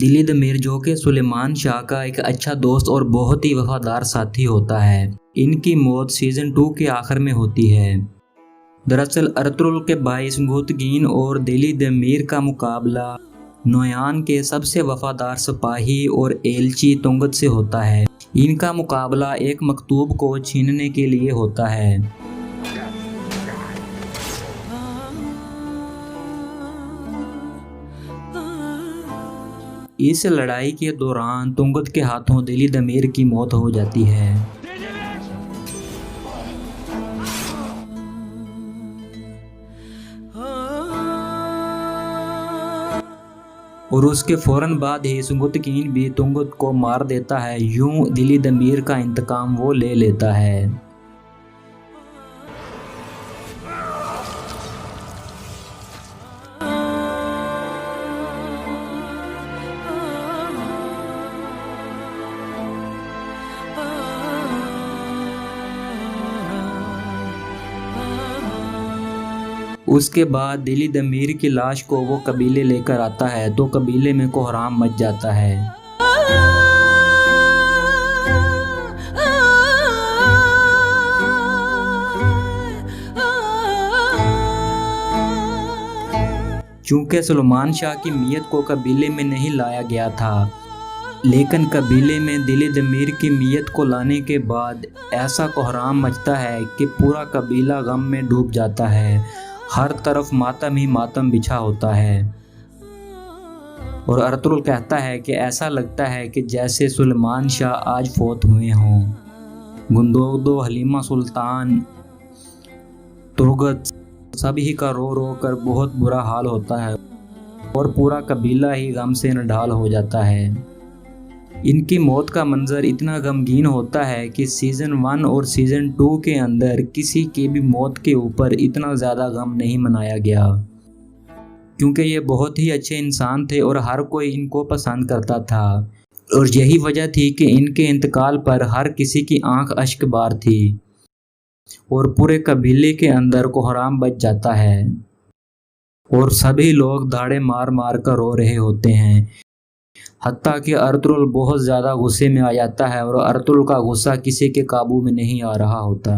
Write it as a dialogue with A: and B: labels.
A: दिलीद मीर जो कि सुलेमान शाह का एक अच्छा दोस्त और बहुत ही वफादार साथी होता है, इनकी मौत सीजन 2 के आखिर में होती है। दरअसल अर्तुगरुल के भाई संगुतुर्गीन और दिलीद मीर का मुकाबला नोयान के सबसे वफादार सिपाही और एलची तुंगत से होता है। इनका मुकाबला एक मकतूब को छीनने के लिए होता है। इस लड़ाई के दौरान तुंगत के हाथों दिलीद मीर की मौत हो जाती है और उसके फौरन बाद ही संगुतुर्गीन भी तुंगत को मार देता है। यूं दिलीद मीर का इंतकाम वो ले लेता है। उसके बाद दिलीद मीर की लाश को वो कबीले लेकर आता है तो कबीले में कोहराम मच जाता है। चूंकि सुलेमान शाह की मियत को कबीले में नहीं लाया गया था, लेकिन कबीले में दिलीद मीर की मियत को लाने के बाद ऐसा कोहराम मचता है कि पूरा कबीला गम में डूब जाता है। हर तरफ मातम ही मातम बिछा होता है और अर्तुगरुल कहता है कि ऐसा लगता है कि जैसे सुलेमान शाह आज फौत हुए हों। गुंदोदो, हलीमा सुल्तान, तुर्गत सभी का रो रो कर बहुत बुरा हाल होता है और पूरा कबीला ही गम से नढाल हो जाता है। इनकी मौत का मंजर इतना गमगीन होता है कि सीज़न 1 और सीज़न 2 के अंदर किसी की भी मौत के ऊपर इतना ज़्यादा गम नहीं मनाया गया, क्योंकि ये बहुत ही अच्छे इंसान थे और हर कोई इनको पसंद करता था और यही वजह थी कि इनके इंतकाल पर हर किसी की आंख अश्क बार थी और पूरे कबीले के अंदर कोहराम बच जाता है और सभी लोग दाड़े मार मार कर रो रहे होते हैं। हत्ता कि अर्तुगरुल बहुत ज़्यादा गुस्से में आ जाता है और अर्तुगरुल का गुस्सा किसी के काबू में नहीं आ रहा होता।